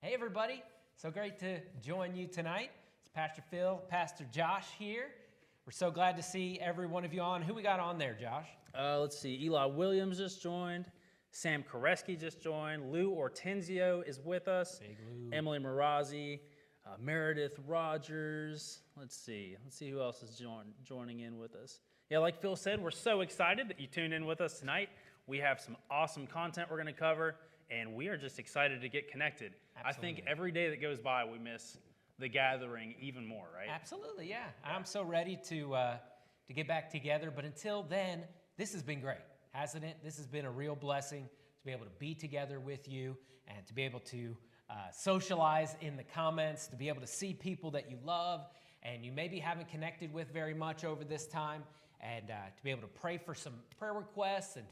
Hey everybody, so great to join you tonight. It's Pastor Phil, Pastor Josh here. We're so glad to see every one of you on. Who we got on there, Josh? Let's see, Eli Williams just joined. Sam Koreski just joined. Lou Ortenzio is with us. Big Lou. Emily Marazzi, Meredith Rogers. Let's see who else is joining in with us. Yeah, like Phil said, we're so excited that you tuned in with us tonight. We have some awesome content we're going to cover, and we are just excited to get connected. Absolutely. I think every day that goes by, we miss the gathering even more, right? Absolutely, yeah. I'm so ready to get back together, but until then, this has been great, hasn't it? This has been a real blessing to be able to be together with you and to be able to socialize in the comments, to be able to see people that you love and you maybe haven't connected with very much over this time, and to be able to pray for some prayer requests and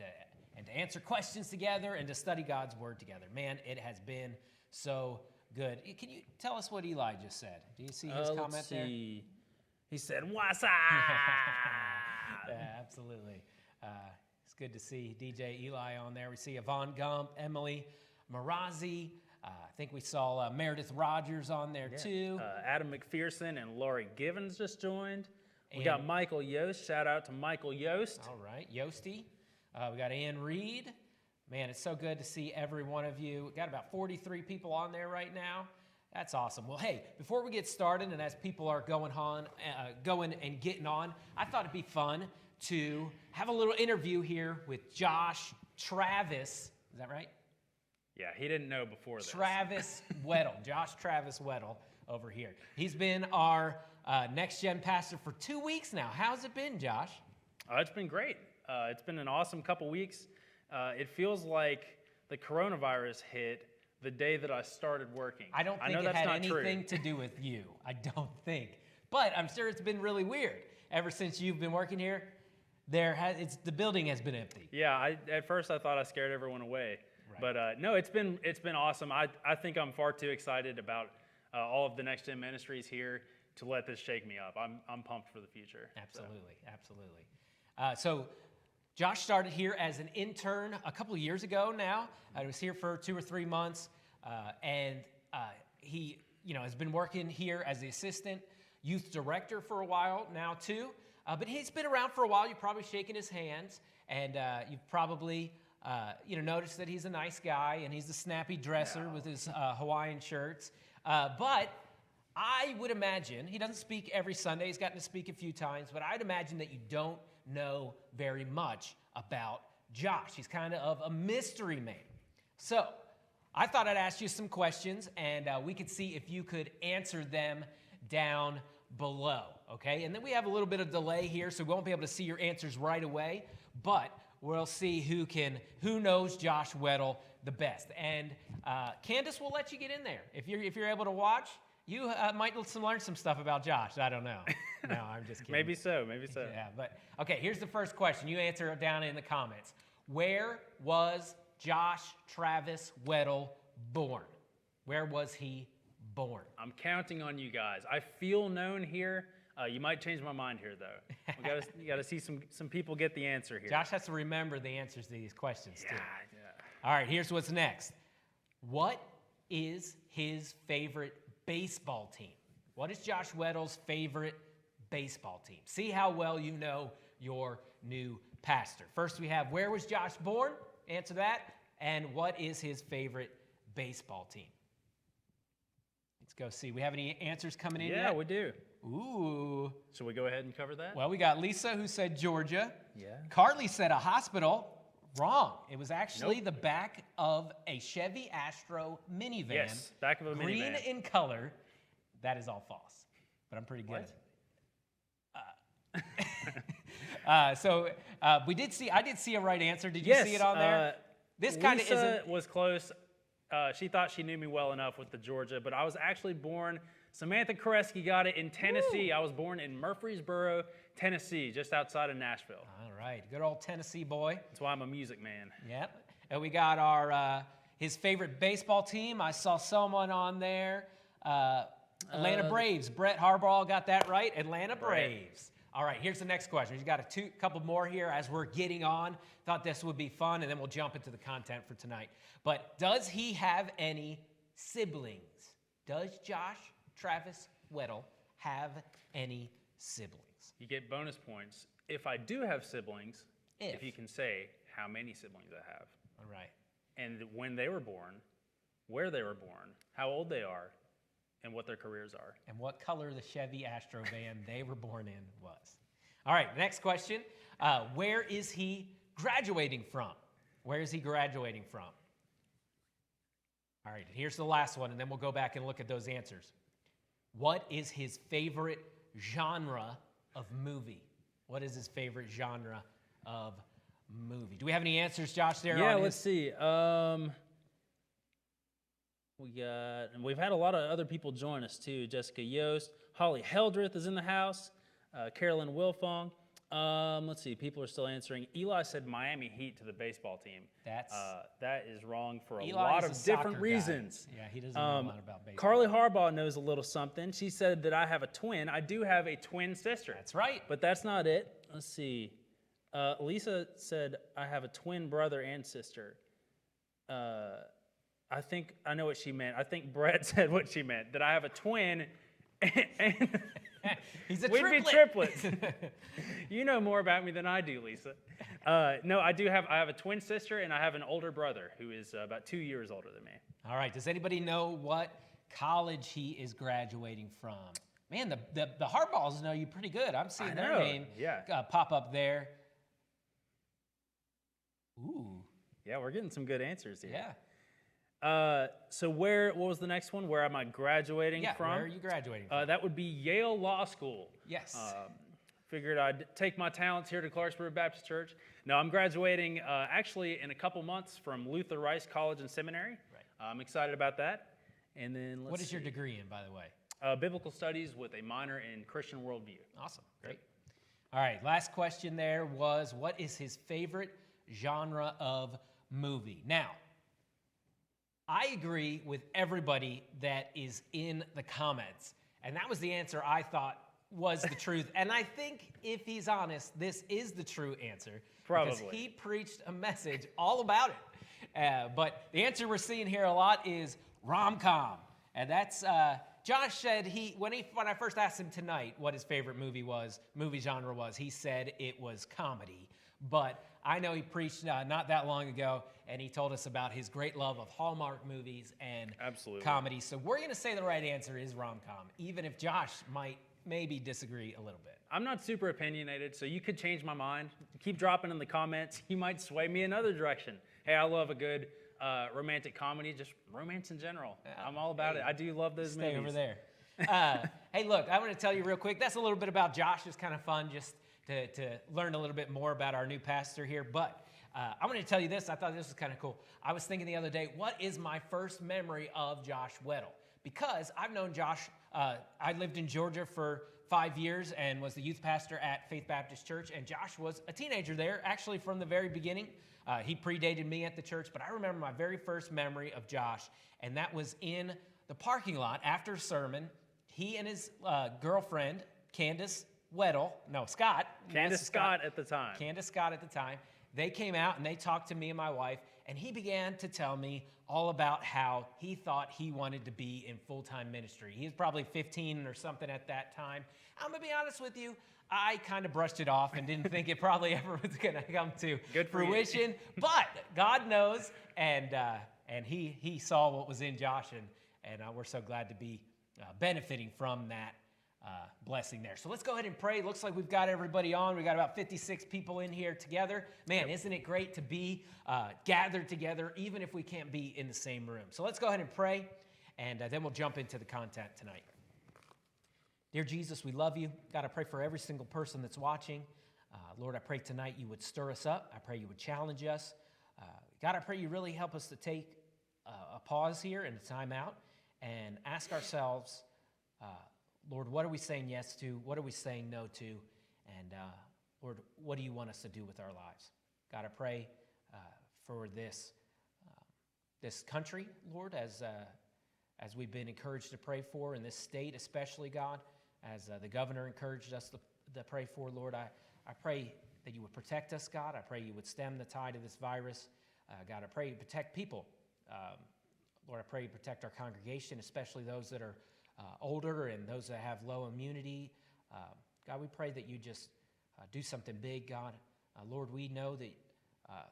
to answer questions together and to study God's Word together. Man, it has been so good. Can you tell us what Eli just said? Do you see his comment there? He said, "What's up?" Yeah, absolutely. It's good to see DJ Eli on there. We see Yvonne Gump, Emily Marazzi. I think we saw Meredith Rogers on there too. Adam McPherson and Laurie Givens just joined. We got Michael Yost. Shout out to Michael Yost. All right, Yosty. We got Ann Reed. Man, it's so good to see every one of you. We've got about 43 people on there right now. That's awesome. Well, hey, before we get started, and as people are going and getting on, I thought it'd be fun to have a little interview here with Josh Travis. Is that right? Yeah, he didn't know before this. Travis Weddle. Josh Travis Weddle over here. He's been our Next Gen pastor for 2 weeks now. How's it been, Josh? It's been great. It's been an awesome couple weeks. It feels like the coronavirus hit the day that I started working. I don't think it had anything to do with you. I don't think. But I'm sure it's been really weird. Ever since you've been working here, the building has been empty. Yeah, at first I thought I scared everyone away. Right. But no, it's been awesome. I think I'm far too excited about all of the Next Gen ministries here to let this shake me up. I'm pumped for the future. Absolutely, absolutely. So Josh started here as an intern a couple of years ago now. I was here for 2 or 3 months, and he has been working here as the assistant youth director for a while now too. But he's been around for a while. You've probably shaken his hands, and you've probably noticed that he's a nice guy and he's a snappy dresser with his Hawaiian shirts. But I would imagine, he doesn't speak every Sunday, he's gotten to speak a few times, but I'd imagine that you don't know very much about Josh. He's kind of a mystery man. So I thought I'd ask you some questions, and we could see if you could answer them down below, okay? And then we have a little bit of delay here, so we won't be able to see your answers right away, but we'll see who knows Josh Weddle the best. And Candace will let you get in there. If you're able to watch, you might learn some stuff about Josh. I don't know. No, I'm just kidding. Maybe so. Yeah, but okay, here's the first question. You answer it down in the comments. Where was Josh Travis Weddle born? Where was he born? I'm counting on you guys. I feel known here. You might change my mind here, though. You got to see some people get the answer here. Josh has to remember the answers to these questions, too. Yeah. All right, here's what's next. What is his favorite baseball team? What is Josh Weddle's favorite baseball team? See how well you know your new pastor. First we have, where was Josh born? Answer that. And what is his favorite baseball team? Let's go see. We have any answers coming in yet? Yeah, we do. Ooh. Should we go ahead and cover that? Well, we got Lisa who said Georgia. Yeah. Carly said a hospital. Wrong. It was actually the back of a Chevy Astro minivan. Yes, back of a green minivan. Green in color. That is all false, but I'm pretty good. I did see a right answer. Did you see it on there? This kind of isn't. Was close. She thought she knew me well enough with the Georgia, but I was actually born. Samantha Koreski got it in Tennessee. Woo! I was born in Murfreesboro, Tennessee, just outside of Nashville. All right, good old Tennessee boy. That's why I'm a music man. Yep. And we got our his favorite baseball team. I saw someone on there. Atlanta Braves. Brett Harbaugh got that right. Atlanta Braves. All right, here's the next question. We've got a couple more here as we're getting on. Thought this would be fun, and then we'll jump into the content for tonight. But does he have any siblings? Does Josh Travis Weddle have any siblings? You get bonus points if I do have siblings, if you If. can say how many siblings I have, All right. and when they were born, where they were born, how old they are, and what their careers are. And what color the Chevy Astro van they were born in was. All right, next question. Where is he graduating from? Where is he graduating from? All right, here's the last one, and then we'll go back and look at those answers. What is his favorite genre of movie? What is his favorite genre of movie? Do we have any answers, Josh, there? Yeah, on let's his- see. We've had a lot of other people join us too. Jessica Yost, Holly Heldreth is in the house, Carolyn Wilfong. Let's see, people are still answering. Eli said Miami Heat to the baseball team. That is wrong for a Eli's lot a of soccer different guy. reasons. Yeah, he doesn't know a lot about baseball. Carly Harbaugh knows a little something. She said that I have a twin. I do have a twin sister. That's right. But that's not it. Let's see. Lisa said I have a twin brother and sister. I think I know what she meant. I think Brett said what she meant, that I have a twin and He's a we'd triplet. be triplets. You know more about me than I do, Lisa. No, I have a twin sister and I have an older brother who is about 2 years older than me. All right, does anybody know what college he is graduating from? Man, the Hardballs know you pretty good. I'm seeing their know, name yeah. pop up there. Ooh, Yeah, we're getting some good answers here. yeah. So what was the next one? Where am I graduating Yeah, from? where are you graduating from? That would be Yale Law School. Yes. Figured I'd take my talents here to Clarksburg Baptist Church. No, I'm graduating actually in a couple months from Luther Rice College and Seminary. Right. I'm excited about that. And then What is your degree in, by the way? Biblical Studies with a minor in Christian worldview. Awesome, great. All right, last question there was, what is his favorite genre of movie? Now, I agree with everybody that is in the comments, and that was the answer I thought was the truth. And I think, if he's honest, this is the true answer. Probably. Because he preached a message all about it. But the answer we're seeing here a lot is rom-com. And that's, Josh said when I first asked him tonight what his favorite movie genre was, he said it was comedy. But I know he preached not that long ago, and he told us about his great love of Hallmark movies and Absolutely. comedy. So we're going to say the right answer is rom-com, even if Josh might maybe disagree a little bit. I'm not super opinionated, so you could change my mind. Keep dropping in the comments. You might sway me another direction. Hey, I love a good romantic comedy, just romance in general. I'm all about it. I do love those Stay movies. over there. Hey, look, I want to tell you real quick. That's a little bit about Josh. It's kind of fun just to learn a little bit more about our new pastor here. But I want to tell you this. I thought this was kind of cool. I was thinking the other day, what is my first memory of Josh Weddle? Because I've known Josh. I lived in Georgia for 5 years and was the youth pastor at Faith Baptist Church. And Josh was a teenager there, actually from the very beginning. He predated me at the church. But I remember my very first memory of Josh, and that was in the parking lot after a sermon. He and his girlfriend, Candace Scott. Candace Scott at the time. Candace Scott at the time. They came out and they talked to me and my wife, and he began to tell me all about how he thought he wanted to be in full-time ministry. He was probably 15 or something at that time. I'm going to be honest with you, I kind of brushed it off and didn't think it probably ever was going to come to Good for you. fruition. But God knows, and he saw what was in Josh, and we're so glad to be benefiting from that blessing there. So let's go ahead and pray. Looks like we've got everybody on. We got about 56 people in here together. Man, isn't it great to be gathered together, even if we can't be in the same room? So let's go ahead and pray, and then we'll jump into the content tonight. Dear Jesus, we love you. God, I pray for every single person that's watching. Lord, I pray tonight you would stir us up. I pray you would challenge us. God, I pray you really help us to take a pause here and a time out and ask ourselves, Lord, what are we saying yes to? What are we saying no to? And Lord, what do you want us to do with our lives? God, I pray for this country, Lord, as we've been encouraged to pray for, in this state especially, God, as the governor encouraged us to pray for, Lord, I pray that you would protect us, God. I pray you would stem the tide of this virus. God, I pray you protect people, Lord, I pray you protect our congregation, especially those that are older and those that have low immunity. God, we pray that you just do something big, God. Lord, we know that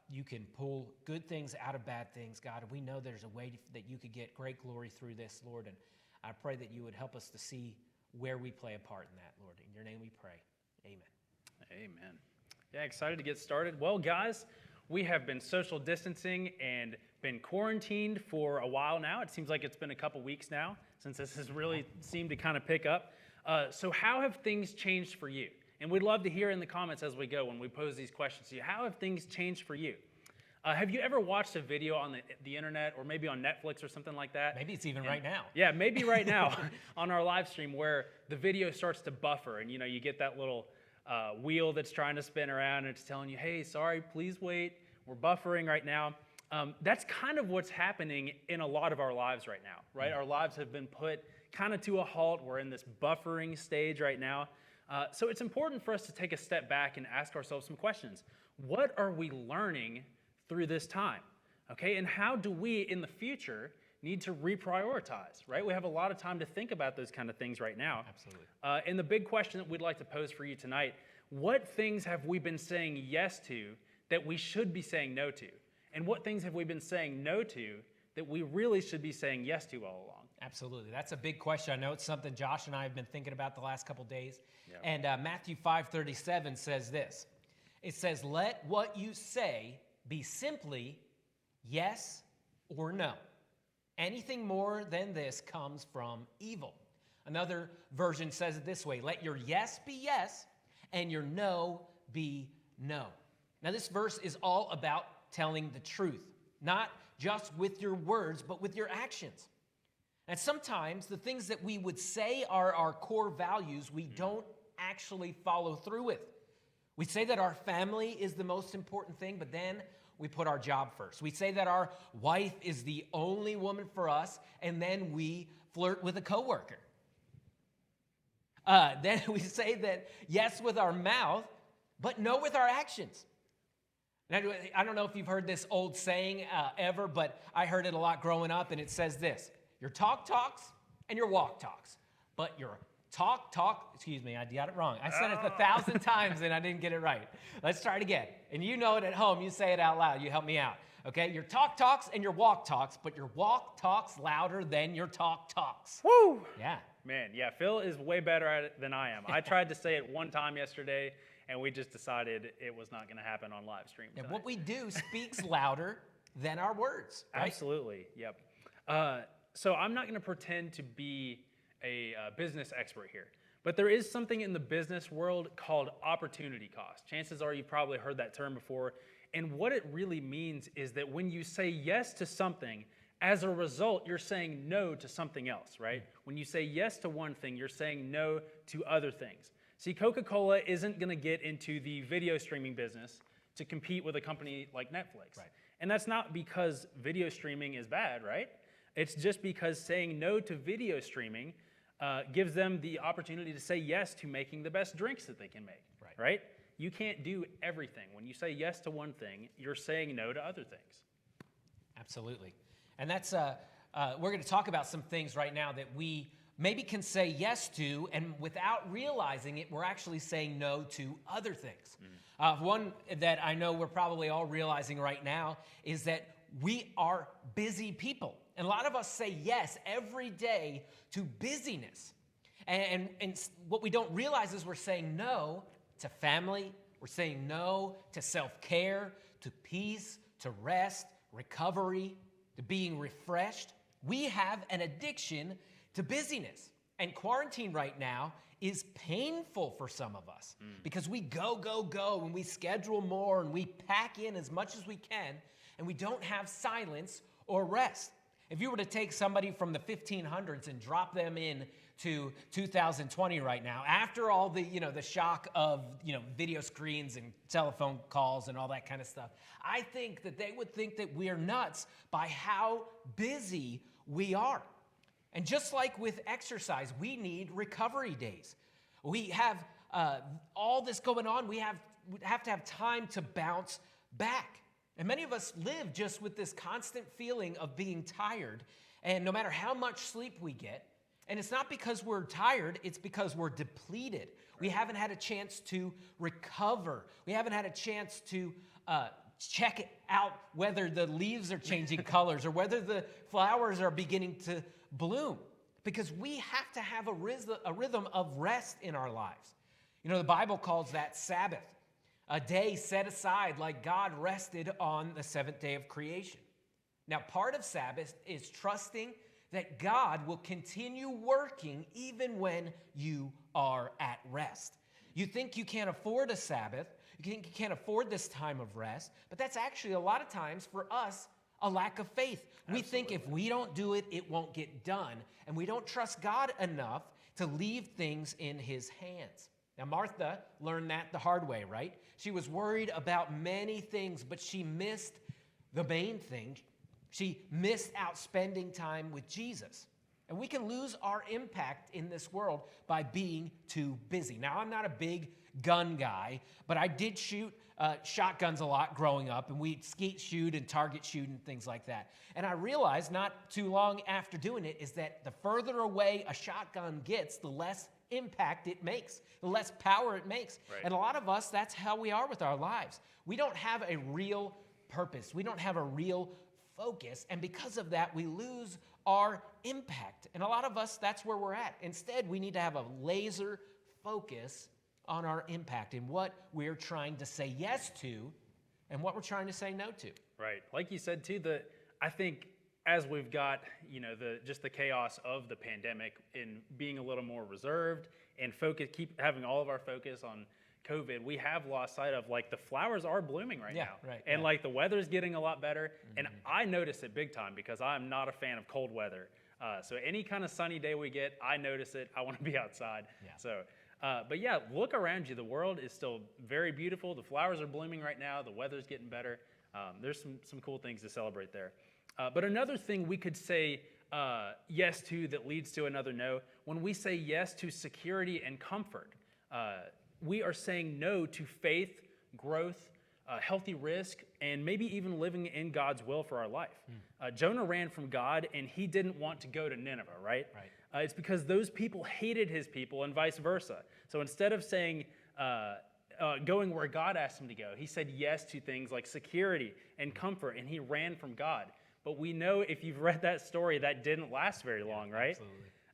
you can pull good things out of bad things, God. And we know there's a way that you could get great glory through this, Lord. And I pray that you would help us to see where we play a part in that, Lord. In your name we pray. Amen. Amen. Yeah, excited to get started. Well, guys, we have been social distancing and been quarantined for a while now. It seems like it's been a couple weeks now since this has really seemed to kind of pick up. So how have things changed for you? And we'd love to hear in the comments as we go when we pose these questions to you. How have things changed for you? Have you ever watched a video on the internet or maybe on Netflix or something like that? Maybe it's even right now. Yeah, maybe right now on our live stream where the video starts to buffer and you get that little wheel that's trying to spin around and it's telling you, hey, sorry, please wait. We're buffering right now. That's kind of what's happening in a lot of our lives right now, right? Mm-hmm. Our lives have been put kind of to a halt. We're in this buffering stage right now. So it's important for us to take a step back and ask ourselves some questions. What are we learning through this time? Okay, and how do we in the future need to reprioritize, right? We have a lot of time to think about those kind of things right now. Absolutely. And the big question that we'd like to pose for you tonight, what things have we been saying yes to that we should be saying no to? And what things have we been saying no to that we really should be saying yes to all along? Absolutely. That's a big question. I know it's something Josh and I have been thinking about the last couple days. Yeah. And Matthew 5:37 says this. It says, let what you say be simply yes or no. Anything more than this comes from evil. Another version says it this way, let your yes be yes and your no be no. Now this verse is all about telling the truth, not just with your words, but with your actions. And sometimes the things that we would say are our core values, we don't actually follow through with. We say that our family is the most important thing, but then we put our job first. We say that our wife is the only woman for us, and then we flirt with a coworker. Then we say that yes with our mouth, but no with our actions. Now, I don't know if you've heard this old saying ever, but I heard it a lot growing up, and it says this. Your talk talks and your walk talks, but your excuse me, I got it wrong. I said it 1,000 times and I didn't get it right. Let's try it again. And you know it at home. You say it out loud. You help me out. Okay? Your talk talks and your walk talks, but your walk talks louder than your talk talks. Woo! Yeah. Man, yeah, Phil is way better at it than I am. I tried to say it one time yesterday, and we just decided it was not going to happen on live stream tonight. And what we do speaks louder than our words, right? Absolutely, yep. So I'm not going to pretend to be a business expert here, but there is something in the business world called opportunity cost. Chances are you've probably heard that term before, and what it really means is that when you say yes to something, as a result, you're saying no to something else, right? When you say yes to one thing, you're saying no to other things. See, Coca-Cola isn't going to get into the video streaming business to compete with a company like Netflix. Right. And that's not because video streaming is bad, right? It's just because saying no to video streaming gives them the opportunity to say yes to making the best drinks that they can make, right? You can't do everything. When you say yes to one thing, you're saying no to other things. Absolutely. And that's, we're going to talk about some things right now that we maybe can say yes to, and without realizing it, we're actually saying no to other things. One that I know we're probably all realizing right now is that we are busy people. And a lot of us say yes every day to busyness. And what we don't realize is we're saying no to family, we're saying no to self-care, to peace, to rest, recovery, to being refreshed. We have an addiction to busyness. And quarantine right now is painful for some of us because we go, and we schedule more and we pack in as much as we can and we don't have silence or rest. If you were to take somebody from the 1500s and drop them in to 2020 right now, after all the, the shock of, video screens and telephone calls and all that kind of stuff, I think that they would think that we are nuts by how busy we are. And just like with exercise, we need recovery days. We have all this going on. We have to have time to bounce back. And many of us live just with this constant feeling of being tired. And no matter how much sleep we get, and it's not because we're tired, it's because we're depleted. We haven't had a chance to recover. We haven't had a chance to check out whether the leaves are changing colors or whether the flowers are beginning to bloom. Because we have to have a rhythm of rest in our lives. You know, the Bible calls that Sabbath, a day set aside like God rested on the seventh day of creation. Now, part of Sabbath is trusting that God will continue working even when you are at rest. You think you can't afford a Sabbath, you think you can't afford this time of rest, but that's actually a lot of times for us a lack of faith. We think if we don't do it, it won't get done, and we don't trust God enough to leave things in his hands. Now, Martha learned that the hard way, right? She was worried about many things, but she missed the main thing. She missed out spending time with Jesus. And we can lose our impact in this world by being too busy. Now, I'm not a big gun guy, but I did shoot shotguns a lot growing up, and we'd skeet shoot and target shoot and things like that. And I realized not too long after doing it is that the further away a shotgun gets, the less impact it makes, the less power it makes. Right. And a lot of us, that's how we are with our lives. We don't have a real purpose. We don't have a real focus, and because of that, we lose our impact. And a lot of us, that's where we're at. Instead, we need to have a laser focus on our impact and what we're trying to say yes to and what we're trying to say no to. Right. Like you said, too, I think as we've got, just the chaos of the pandemic in being a little more reserved and keep having all of our focus on COVID, we have lost sight of the flowers are blooming right now. Right, and the weather's getting a lot better. Mm-hmm. And I notice it big time because I'm not a fan of cold weather. So any kind of sunny day we get, I notice it. I want to be outside. Yeah. So, but yeah, look around you. The world is still very beautiful. The flowers are blooming right now. The weather's getting better. There's some cool things to celebrate there. But another thing we could say yes to that leads to another no, when we say yes to security and comfort, we are saying no to faith, growth, healthy risk, and maybe even living in God's will for our life. Jonah ran from God, and he didn't want to go to Nineveh, right? Right. It's because those people hated his people and vice versa. So instead of saying, going where God asked him to go, he said yes to things like security and comfort, and he ran from God. But we know if you've read that story, that didn't last very long, right?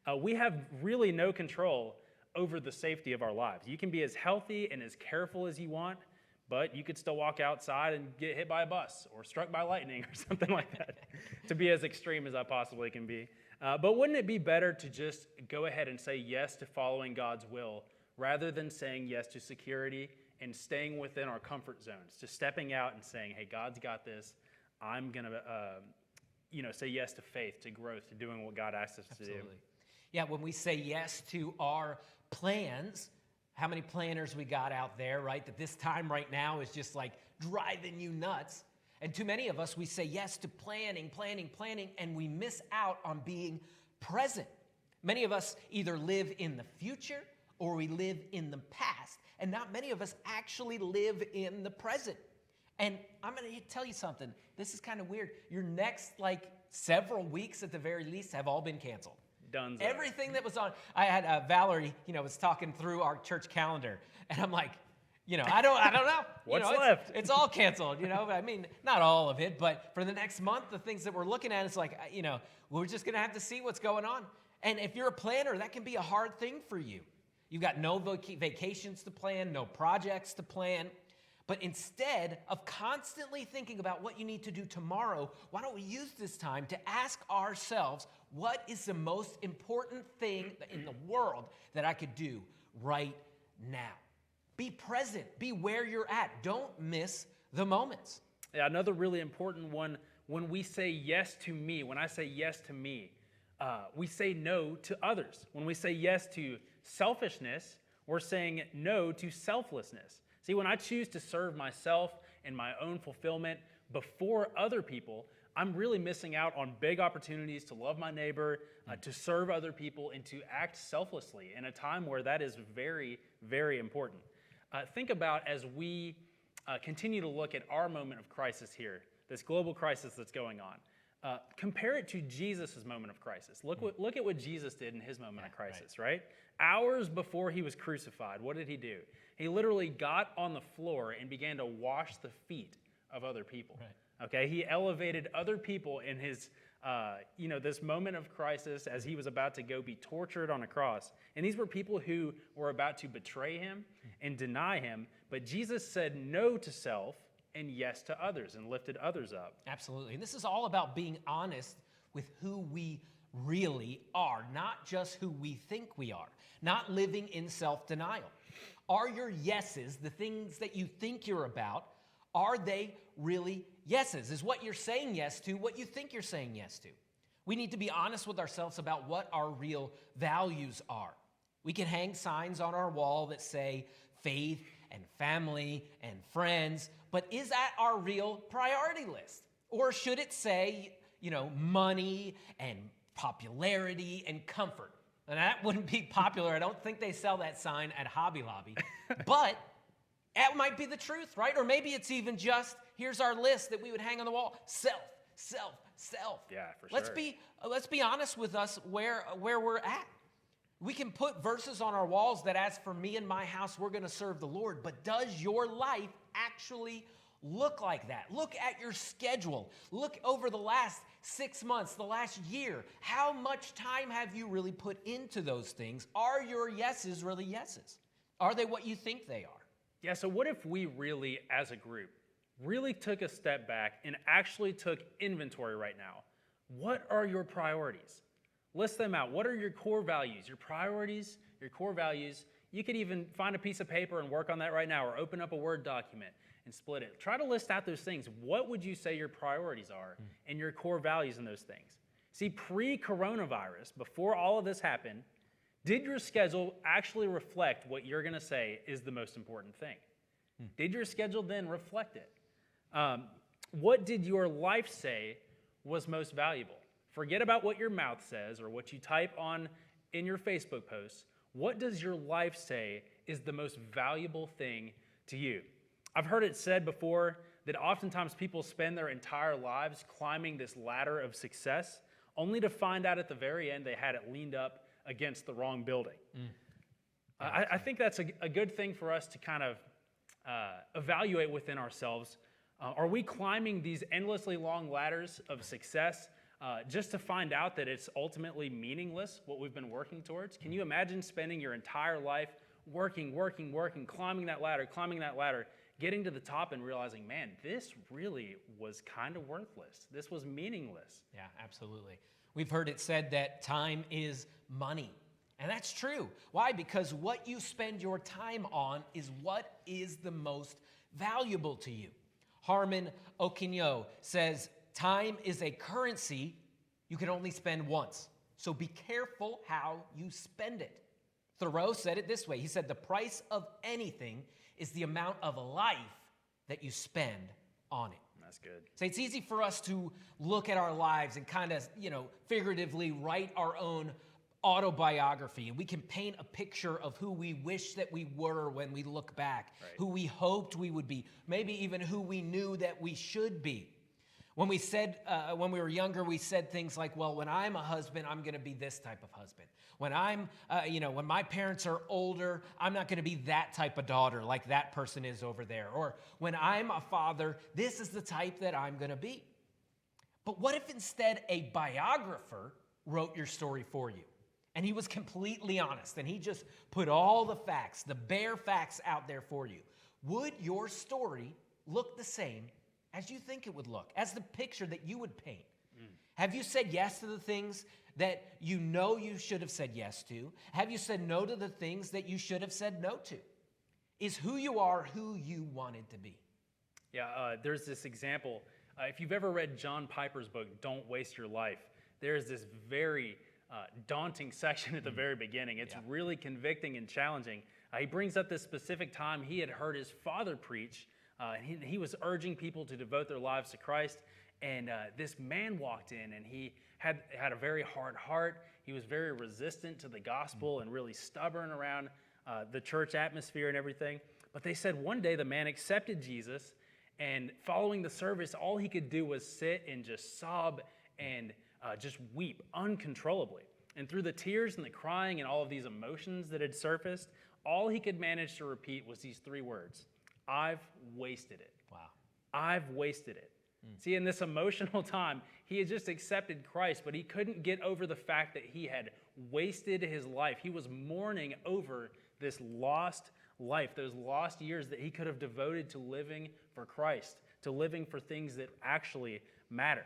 Absolutely. We have really no control over the safety of our lives. You can be as healthy and as careful as you want, but you could still walk outside and get hit by a bus or struck by lightning or something like that, to be as extreme as I possibly can be. But wouldn't it be better to just go ahead and say yes to following God's will rather than saying yes to security and staying within our comfort zones, to stepping out and saying, hey, God's got this. I'm going to say yes to faith, to growth, to doing what God asks us to do. Yeah, when we say yes to our plans, how many planners we got out there, right? That this time right now is just driving you nuts. And too many of us, we say yes to planning, and we miss out on being present. Many of us either live in the future or we live in the past. And not many of us actually live in the present. And I'm going to tell you something. This is kind of weird. Your next, several weeks at the very least have all been canceled. Done. Everything that was on. I had Valerie, was talking through our church calendar, and I'm like, I don't know. What's left? It's all canceled, I mean, not all of it, but for the next month, the things that we're looking at, it's we're just going to have to see what's going on. And if you're a planner, that can be a hard thing for you. You've got no vacations to plan, no projects to plan. But instead of constantly thinking about what you need to do tomorrow, why don't we use this time to ask ourselves, what is the most important thing in the world that I could do right now? Be present. Be where you're at. Don't miss the moments. Yeah, another really important one, when we say yes to me, when I say yes to me, we say no to others. When we say yes to selfishness, we're saying no to selflessness. See, when I choose to serve myself and my own fulfillment before other people, I'm really missing out on big opportunities to love my neighbor, to serve other people, and to act selflessly in a time where that is very, very important. Think about as we continue to look at our moment of crisis here, this global crisis that's going on. Compare it to Jesus' moment of crisis. Look at what Jesus did in his moment of crisis, right? Hours before he was crucified, what did he do? He literally got on the floor and began to wash the feet of other people. Right. Okay, he elevated other people in his, this moment of crisis as he was about to go be tortured on a cross. And these were people who were about to betray him and deny him. But Jesus said no to self and yes to others and lifted others up. Absolutely. And this is all about being honest with who we really are, not just who we think we are, not living in self-denial. Are your yeses, the things that you think you're about, are they really yeses? Is what you're saying yes to what you think you're saying yes to? We need to be honest with ourselves about what our real values are. We can hang signs on our wall that say faith and family and friends, but is that our real priority list? Or should it say, money and popularity and comfort? And that wouldn't be popular. I don't think they sell that sign at Hobby Lobby. But that might be the truth, right? Or maybe it's even just, here's our list that we would hang on the wall. Self, self, self. Yeah, for sure. Let's be honest with us where we're at. We can put verses on our walls that, as for me and my house, we're going to serve the Lord. But does your life actually look like that? Look at your schedule. Look over the last 6 months, the last year. How much time have you really put into those things? Are your yeses really yeses? Are they what you think they are? Yeah, so what if we really, as a group, really took a step back and actually took inventory right now? What are your priorities? List them out. What are your core values? Your priorities, your core values. You could even find a piece of paper and work on that right now, or open up a Word document and split it. Try to list out those things. What would you say your priorities are and your core values in those things? See, pre-coronavirus, before all of this happened, did your schedule actually reflect what you're going to say is the most important thing? Did your schedule then reflect it? What did your life say was most valuable? Forget about what your mouth says or what you type on in your Facebook posts. What does your life say is the most valuable thing to you? I've heard it said before that oftentimes people spend their entire lives climbing this ladder of success only to find out at the very end they had it leaned up against the wrong building. I think that's a good thing for us to kind of evaluate within ourselves. Are we climbing these endlessly long ladders of success just to find out that it's ultimately meaningless, what we've been working towards? Can you imagine spending your entire life working, climbing that ladder, getting to the top and realizing, man, this really was kind of worthless. This was meaningless. Yeah, absolutely. We've heard it said that time is money. And that's true. Why? Because what you spend your time on is what is the most valuable to you. Harmon Okinyo says, time is a currency you can only spend once. So be careful how you spend it. Thoreau said it this way. He said, the price of anything is the amount of life that you spend on it. That's good. So it's easy for us to look at our lives and kind of, figuratively write our own autobiography. And we can paint a picture of who we wish that we were when we look back, right, who we hoped we would be, maybe even who we knew that we should be. When we were younger, we said things like, well, when I'm a husband, I'm going to be this type of husband. When when my parents are older, I'm not going to be that type of daughter like that person is over there. Or when I'm a father, this is the type that I'm going to be. But what if instead a biographer wrote your story for you? And he was completely honest, and he just put all the facts, the bare facts out there for you. Would your story look the same as you think it would look, as the picture that you would paint? Have you said yes to the things that you know you should have said yes to? Have you said no to the things that you should have said no to? Is who you are who you wanted to be? Yeah, there's this example. If you've ever read John Piper's book, Don't Waste Your Life, there's this very daunting section at the very beginning. It's really convicting and challenging. He brings up this specific time he had heard his father preach. He was urging people to devote their lives to Christ. And this man walked in, and he had a very hard heart. He was very resistant to the gospel and really stubborn around the church atmosphere and everything. But they said one day the man accepted Jesus, and following the service, all he could do was sit and just sob and just weep uncontrollably. And through the tears and the crying and all of these emotions that had surfaced, all he could manage to repeat was these 3 words: I've wasted it. Wow. I've wasted it. See, in this emotional time, he had just accepted Christ, but he couldn't get over the fact that he had wasted his life. He was mourning over this lost life, those lost years that he could have devoted to living for Christ, to living for things that actually matter.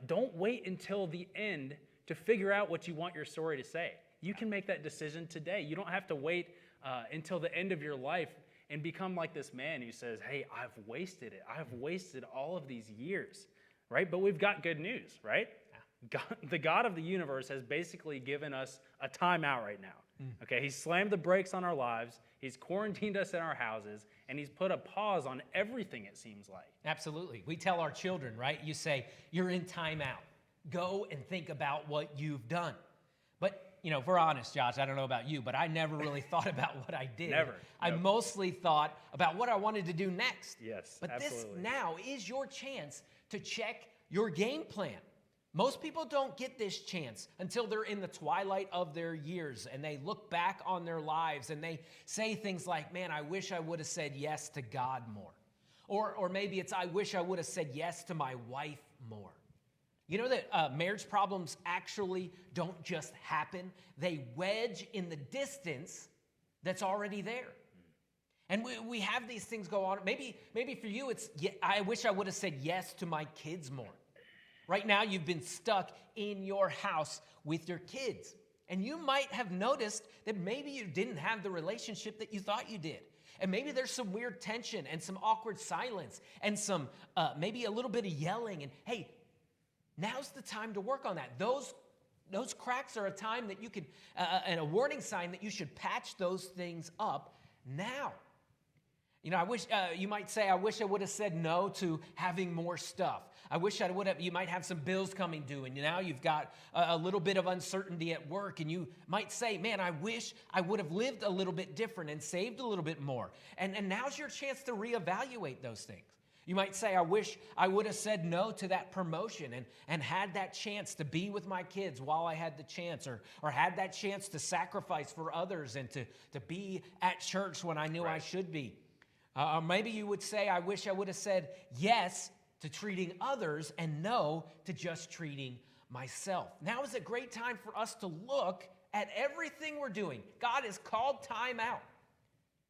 Don't wait until the end to figure out what you want your story to say. You can make that decision today. You don't have to wait until the end of your life and become like this man who says, hey, I've wasted it. I've wasted all of these years, right? But we've got good news, right? God, the God of the universe has basically given us a timeout right now. Okay, he's slammed the brakes on our lives. He's quarantined us in our houses, and he's put a pause on everything, it seems like. Absolutely. We tell our children, right? You say, you're in timeout. Go and think about what you've done. But, if we're honest, Josh, I don't know about you, but I never really thought about what I did. Never. I Nope. mostly thought about what I wanted to do next. Yes, But absolutely. this now is your chance to check your game plan. Most people don't get this chance until they're in the twilight of their years and they look back on their lives and they say things like, man, I wish I would have said yes to God more. Or maybe it's, I wish I would have said yes to my wife more. You know that marriage problems actually don't just happen. They wedge in the distance that's already there. And we have these things go on. Maybe for you, it's, I wish I would have said yes to my kids more. Right now, you've been stuck in your house with your kids. And you might have noticed that maybe you didn't have the relationship that you thought you did. And maybe there's some weird tension and some awkward silence and some maybe a little bit of yelling. And hey, now's the time to work on that. Those cracks are a time that you could, and a warning sign that you should patch those things up now. I wish, you might say, I wish I would have said no to having more stuff. I wish I would have, you might have some bills coming due, and now you've got a little bit of uncertainty at work, and you might say, man, I wish I would have lived a little bit different and saved a little bit more. And now's your chance to reevaluate those things. You might say, I wish I would have said no to that promotion and had that chance to be with my kids while I had the chance, or had that chance to sacrifice for others and to be at church when I knew I should be. Or maybe you would say, I wish I would have said yes to treating others and no to just treating myself. Now is a great time for us to look at everything we're doing. God has called time out.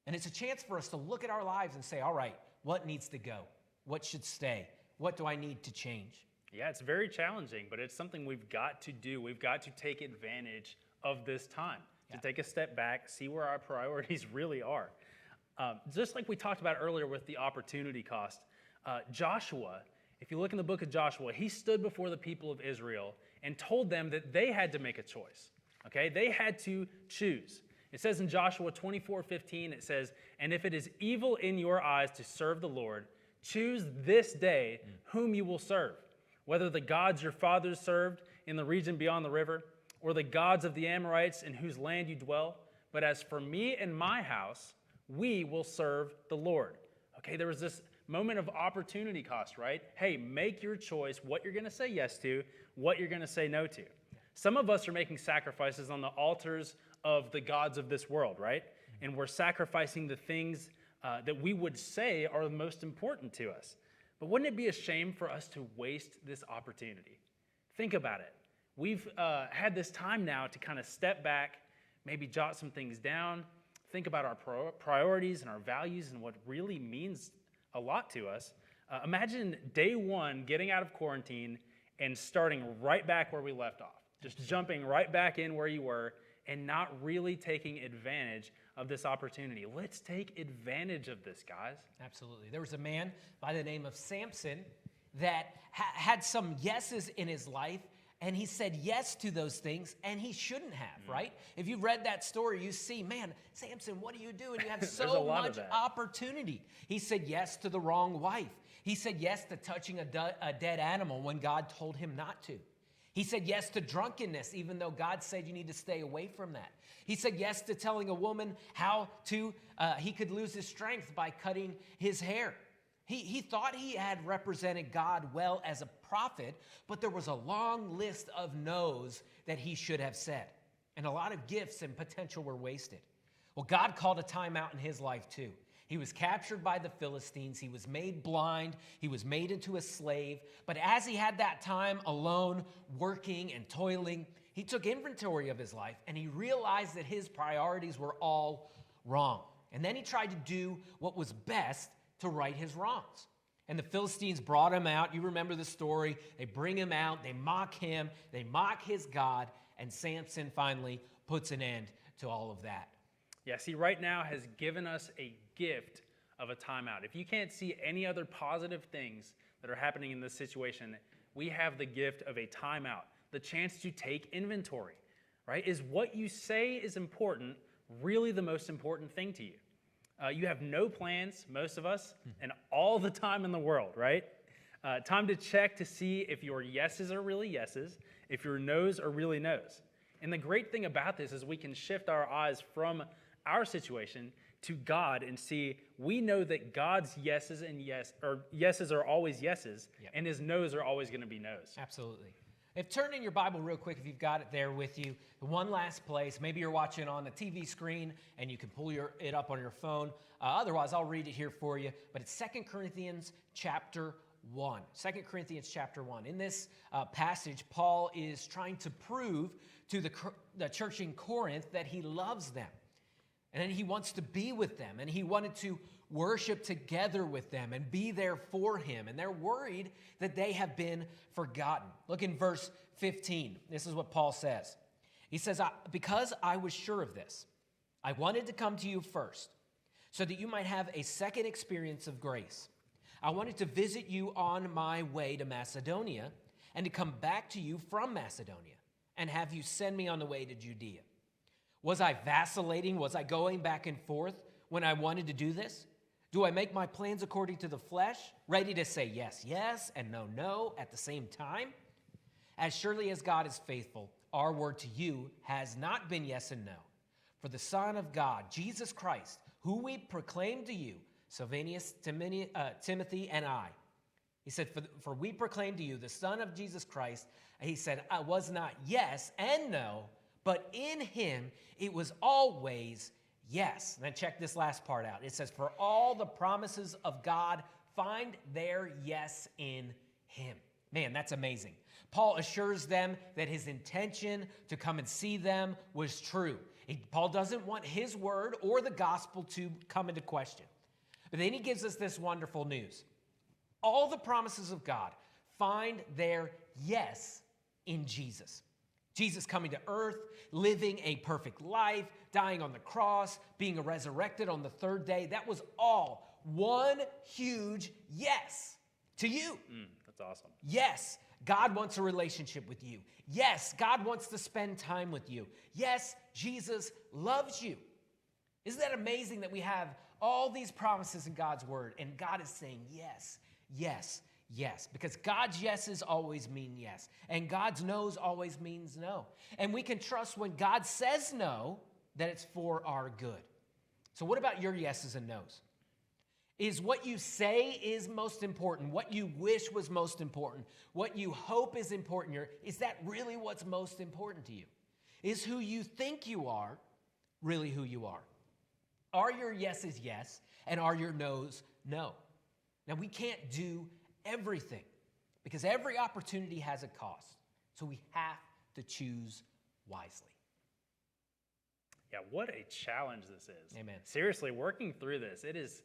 And it's a chance for us to look at our lives and say, all right, what needs to go? What should stay? What do I need to change? Yeah, it's very challenging, but it's something we've got to do. We've got to take advantage of this time, to take a step back, see where our priorities really are. Just like we talked about earlier with the opportunity cost, Joshua, if you look in the book of Joshua, he stood before the people of Israel and told them that they had to make a choice. Okay, they had to choose. It says in Joshua 24:15, it says, and if it is evil in your eyes to serve the Lord, choose this day whom you will serve, whether the gods your fathers served in the region beyond the river, or the gods of the Amorites in whose land you dwell. But as for me and my house, we will serve the Lord. Okay, there was this moment of opportunity cost, right? Hey, make your choice what you're going to say yes to, what you're going to say no to. Some of us are making sacrifices on the altars of the gods of this world, right? And we're sacrificing the things that we would say are the most important to us. But wouldn't it be a shame for us to waste this opportunity? Think about it. We've had this time now to kind of step back, maybe jot some things down, think about our priorities and our values and what really means a lot to us. Imagine day one getting out of quarantine and starting right back where we left off, just jumping right back in where you were and not really taking advantage of this opportunity. Let's take advantage of this, guys. Absolutely. There was a man by the name of Samson that had some yeses in his life, and he said yes to those things, and he shouldn't have, right? If you've read that story, you see, man, Samson, what are you doing? You have so much opportunity. He said yes to the wrong wife. He said yes to touching a dead animal when God told him not to. He said yes to drunkenness, even though God said you need to stay away from that. He said yes to telling a woman how he could lose his strength by cutting his hair. He thought he had represented God well as a prophet, but there was a long list of no's that he should have said. And a lot of gifts and potential were wasted. Well, God called a timeout in his life too. He was captured by the Philistines. He was made blind. He was made into a slave. But as he had that time alone, working and toiling, he took inventory of his life and he realized that his priorities were all wrong. And then he tried to do what was best to right his wrongs. And the Philistines brought him out. You remember the story. They bring him out. They mock him. They mock his God. And Samson finally puts an end to all of that. Yeah, see, right now has given us a gift of a timeout. If you can't see any other positive things that are happening in this situation, we have the gift of a timeout, the chance to take inventory, right? Is what you say is important really the most important thing to you? You have no plans, most of us, and all the time in the world, right? Time to check to see if your yeses are really yeses, if your nos are really nos. And the great thing about this is we can shift our eyes from our situation to God and see, we know that God's yeses are always yeses, Yep. and his no's are always going to be no's. Absolutely. Turn in your Bible real quick if you've got it there with you. The one last place, maybe you're watching on the TV screen and you can pull it up on your phone. Otherwise, I'll read it here for you. But it's 2 Corinthians chapter 1. 2 Corinthians chapter 1. In this passage, Paul is trying to prove to the church in Corinth that he loves them. And then he wants to be with them. And he wanted to worship together with them and be there for him. And they're worried that they have been forgotten. Look in verse 15. This is what Paul says. He says, because I was sure of this, I wanted to come to you first, so that you might have a second experience of grace. I wanted to visit you on my way to Macedonia and to come back to you from Macedonia and have you send me on the way to Judea. Was I vacillating? Was I going back and forth when I wanted to do this? Do I make my plans according to the flesh, ready to say yes, yes, and no, no at the same time? As surely as God is faithful, our word to you has not been yes and no. For the Son of God, Jesus Christ, who we proclaim to you, Silvanus, Timothy, and I. He said, for we proclaim to you the Son of Jesus Christ. He said, I was not yes and no, but in him it was always yes. And then check this last part out. It says, for all the promises of God find their yes in him. Man, that's amazing. Paul assures them that his intention to come and see them was true. Paul doesn't want his word or the gospel to come into question. But then he gives us this wonderful news. All the promises of God find their yes in Jesus. Jesus coming to earth, living a perfect life, dying on the cross, being resurrected on the third day. That was all one huge yes to you. That's awesome. Yes, God wants a relationship with you. Yes, God wants to spend time with you. Yes, Jesus loves you. Isn't that amazing that we have all these promises in God's word and God is saying yes, yes, yes, because God's yeses always mean yes, and God's no's always means no. And we can trust when God says no, that it's for our good. So what about your yeses and no's? Is what you say is most important, what you wish was most important, what you hope is important, is that really what's most important to you? Is who you think you are really who you are? Are your yeses yes, and are your no's no? Now, we can't do everything because every opportunity has a cost. So we have to choose wisely. Yeah, what a challenge this is. Amen. Seriously, working through this, it is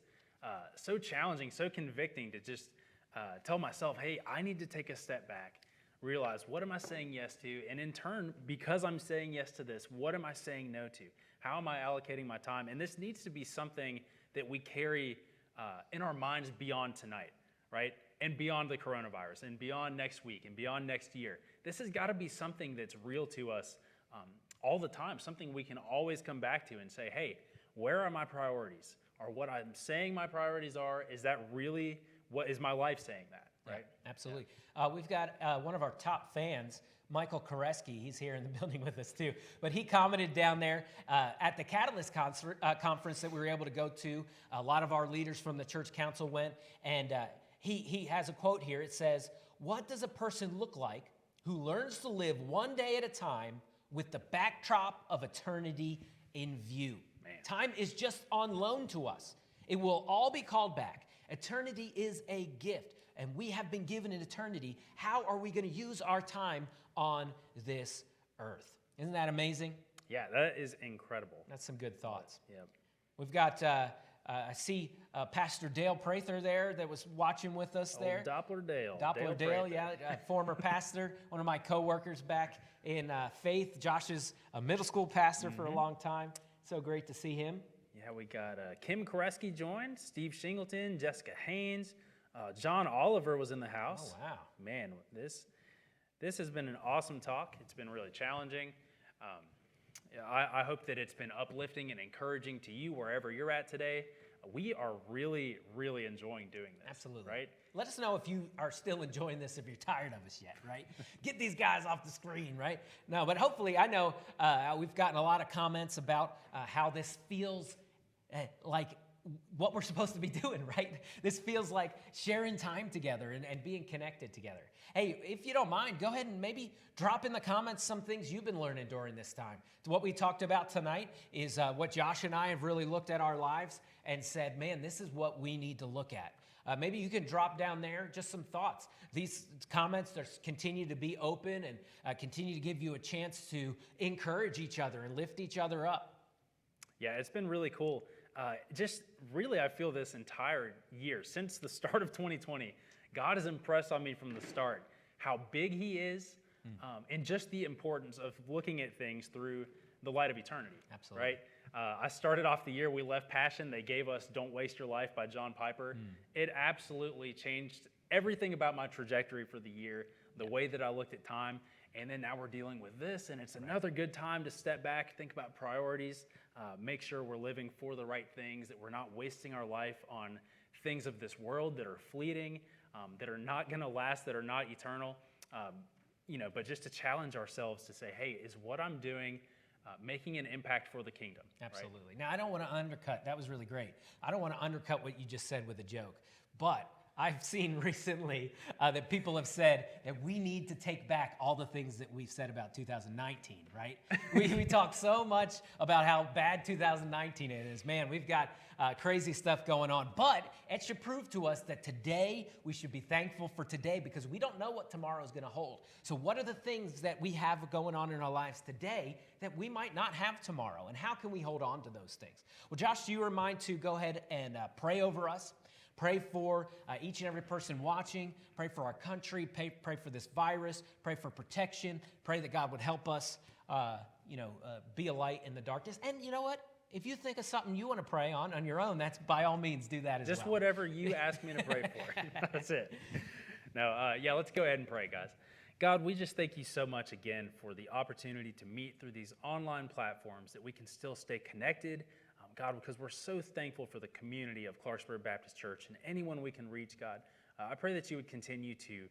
so challenging, so convicting to just tell myself, hey, I need to take a step back, realize what am I saying yes to, and in turn, because I'm saying yes to this, what am I saying no to? How am I allocating my time? And this needs to be something that we carry in our minds beyond tonight, right? And beyond the coronavirus, and beyond next week, and beyond next year. This has got to be something that's real to us all the time, something we can always come back to and say, hey, where are my priorities? Or what I'm saying my priorities are, is that really, what is my life saying that, right? Yeah, absolutely. We've got one of our top fans, Michael Koreski, he's here in the building with us too, but he commented down there at the Catalyst conference that we were able to go to. A lot of our leaders from the church council went, and he has a quote here. It says, "What does a person look like who learns to live one day at a time with the backdrop of eternity in view?" Man. Time is just on loan to us. It will all be called back. Eternity is a gift, and we have been given an eternity. How are we going to use our time on this earth? Isn't that amazing? Yeah, that is incredible. That's some good thoughts. Yep. We've got, I see Pastor Dale Prather there that was watching with us there. Doppler Dale. Doppler Dale, yeah, a former pastor, one of my coworkers back in Faith. Josh is a middle school pastor for a long time. So great to see him. Yeah, we got Kim Koreski joined, Steve Shingleton, Jessica Haynes, John Oliver was in the house. Oh, wow. Man, this has been an awesome talk. It's been really challenging. I hope that it's been uplifting and encouraging to you wherever you're at today. We are really, really enjoying doing this. Absolutely. Right? Let us know if you are still enjoying this, if you're tired of us yet, right? Get these guys off the screen, right? No, but hopefully, I know we've gotten a lot of comments about how this feels like what we're supposed to be doing, right? This feels like sharing time together and being connected together. Hey, if you don't mind, go ahead and maybe drop in the comments some things you've been learning during this time. What we talked about tonight is what Josh and I have really looked at our lives and said, man, this is what we need to look at. Maybe you can drop down there just some thoughts. These comments continue to be open and continue to give you a chance to encourage each other and lift each other up. Yeah, it's been really cool. Just really, I feel this entire year, since the start of 2020, God has impressed on me from the start how big He is and just the importance of looking at things through the light of eternity. Absolutely. Right? I started off the year, we left Passion. They gave us Don't Waste Your Life by John Piper. It absolutely changed everything about my trajectory for the year, the way that I looked at time. And then now we're dealing with this, and it's another good time to step back, think about priorities, make sure we're living for the right things, that we're not wasting our life on things of this world that are fleeting, that are not going to last, that are not eternal. But just to challenge ourselves to say, hey, is what I'm doing making an impact for the kingdom? Absolutely. Right? Now, I don't want to undercut. That was really great. I don't want to undercut what you just said with a joke, but I've seen recently that people have said that we need to take back all the things that we've said about 2019, right? we talk so much about how bad 2019 is. Man, we've got crazy stuff going on. But it should prove to us that today we should be thankful for today because we don't know what tomorrow is going to hold. So what are the things that we have going on in our lives today that we might not have tomorrow? And how can we hold on to those things? Well, Josh, do you remind to go ahead and pray over us? Pray for each and every person watching. Pray for our country. Pray for this virus. Pray for protection. Pray that God would help us, be a light in the darkness. And you know what? If you think of something you want to pray on your own, that's by all means do that as well. Just whatever you ask me to pray for. That's it. No, let's go ahead and pray, guys. God, we just thank you so much again for the opportunity to meet through these online platforms, that we can still stay connected. God, because we're so thankful for the community of Clarksburg Baptist Church and anyone we can reach, God. I pray that you would continue to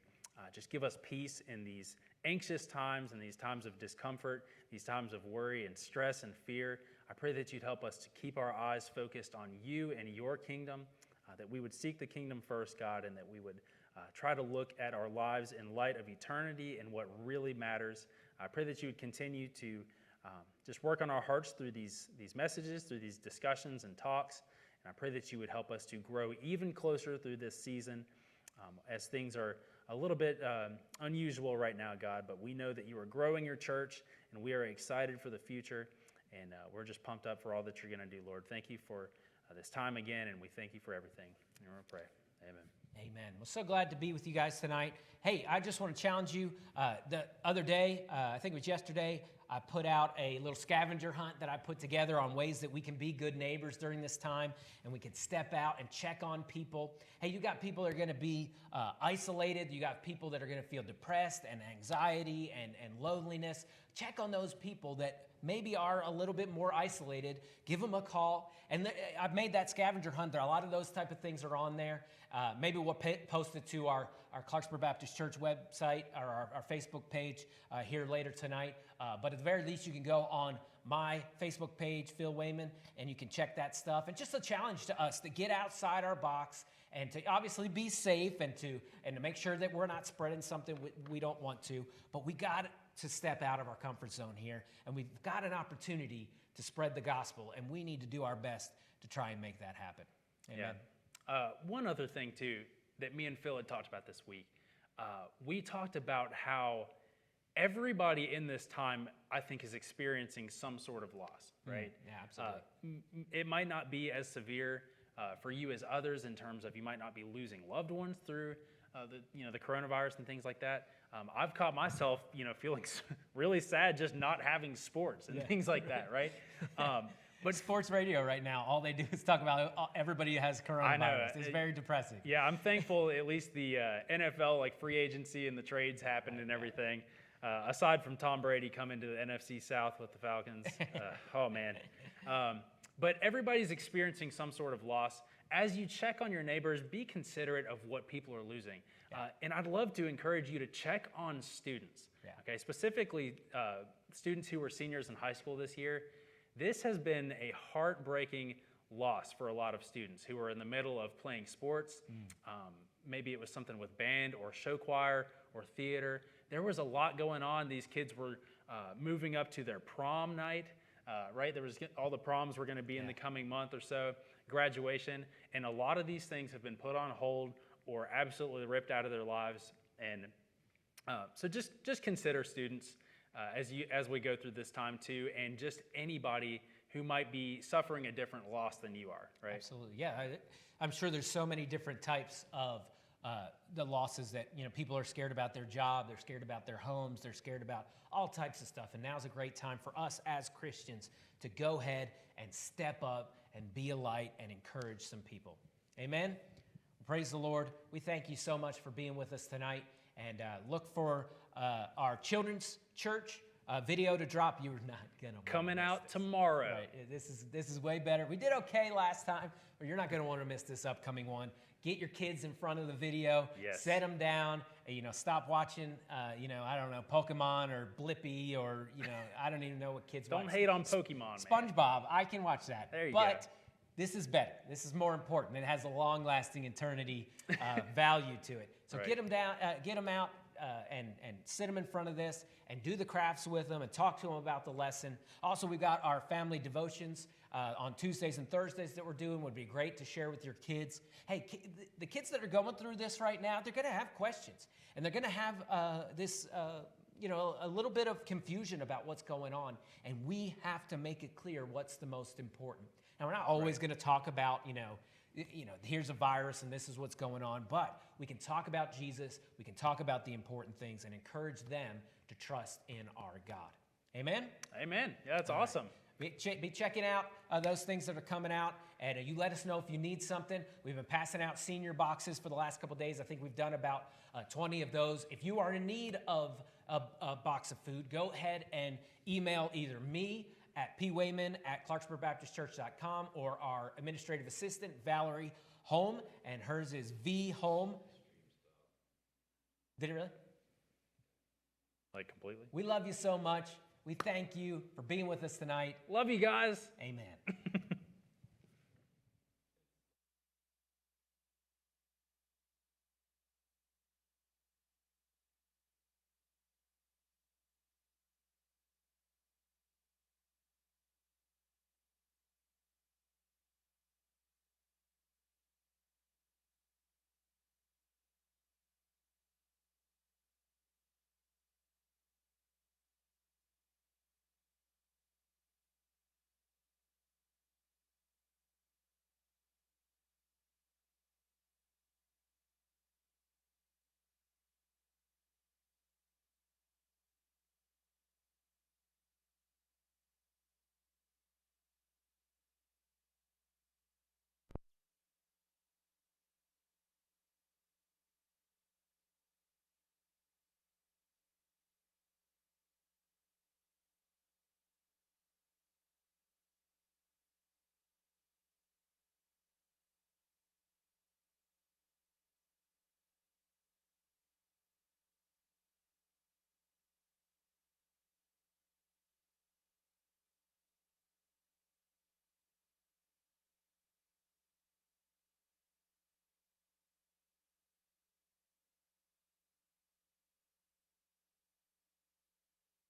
just give us peace in these anxious times and these times of discomfort, these times of worry and stress and fear. I pray that you'd help us to keep our eyes focused on you and your kingdom, that we would seek the kingdom first, God, and that we would try to look at our lives in light of eternity and what really matters. I pray that you would continue to just work on our hearts through these messages, through these discussions and talks. And I pray that you would help us to grow even closer through this season as things are a little bit unusual right now, God. But we know that you are growing your church, and we are excited for the future. And we're just pumped up for all that you're going to do, Lord. Thank you for this time again, and we thank you for everything. And we're going to pray. Amen. Amen. Well, so glad to be with you guys tonight. Hey, I just want to challenge you. The other day, I think it was yesterday, I put out a little scavenger hunt that I put together on ways that we can be good neighbors during this time, and we can step out and check on people. Hey, you got people that are going to be isolated. You got people that are going to feel depressed and anxiety and loneliness. Check on those people that maybe are a little bit more isolated. Give them a call. And I've made that scavenger hunt. There are a lot of those type of things are on there. Maybe we'll post it to our Clarksburg Baptist Church website or our Facebook page here later tonight. But at the very least, you can go on my Facebook page, Phil Wayman, and you can check that stuff. And just a challenge to us to get outside our box and to obviously be safe and to make sure that we're not spreading something we don't want to. But we got to step out of our comfort zone here, and we've got an opportunity to spread the gospel, and we need to do our best to try and make that happen. Amen. Yeah. One other thing, too, that me and Phil had talked about this week, we talked about how everybody in this time, I think, is experiencing some sort of loss, right? Yeah, absolutely. It might not be as severe for you as others in terms of you might not be losing loved ones through the coronavirus and things like that. I've caught myself, feeling really sad just not having sports and things like that, right? But sports radio right now, all they do is talk about everybody has coronavirus. I know. It's very depressing. Yeah, I'm thankful at least the NFL, free agency and the trades happened and everything. Aside from Tom Brady coming to the NFC South with the Falcons. Oh, man. But everybody's experiencing some sort of loss. As you check on your neighbors, be considerate of what people are losing. And I'd love to encourage you to check on students. Yeah. Okay, specifically students who were seniors in high school this year. This has been a heartbreaking loss for a lot of students who are in the middle of playing sports. Maybe it was something with band or show choir or theater. There was a lot going on. These kids were moving up to their prom night, right? There was all the proms were going to be in the coming month or so, graduation, and a lot of these things have been put on hold or absolutely ripped out of their lives. And so just consider students as we go through this time too, and just anybody who might be suffering a different loss than you are, right? Absolutely, yeah. I'm sure there's so many different types of the losses that people are scared about their job, they're scared about their homes, they're scared about all types of stuff. And now's a great time for us as Christians to go ahead and step up and be a light and encourage some people. Amen. Praise the Lord. We thank you so much for being with us tonight, and look for our children's church video to drop. You're not gonna coming out tomorrow. Right. This is way better. We did okay last time, but you're not gonna want to miss this upcoming one. Get your kids in front of the video. Yes. Set them down. Stop watching. I don't know, Pokemon or Blippi or I don't even know what kids watch. Don't hate on Pokemon. SpongeBob. I can watch that. There you but go. This is better. This is more important. It has a long-lasting eternity value to it. So Right. get them down. Get them out. And sit them in front of this and do the crafts with them and talk to them about the lesson. Also, we've got our family devotions on Tuesdays and Thursdays that we're doing. Would be great to share with your kids. Hey, the kids that are going through this right now, they're going to have questions. And they're going to have a little bit of confusion about what's going on. And we have to make it clear what's the most important. Now, we're not always going to talk about, here's a virus and this is what's going on, but we can talk about Jesus, we can talk about the important things and encourage them to trust in our God. Amen? Amen. Yeah, that's awesome. Be checking out those things that are coming out, and you let us know if you need something. We've been passing out senior boxes for the last couple of days. I think we've done about 20 of those. If you are in need of a box of food, go ahead and email either me at pwayman@clarksburgbaptistchurch.com or our administrative assistant, Valerie Holm, and hers is vholm. Did it really? Completely? We love you so much. We thank you for being with us tonight. Love you guys. Amen.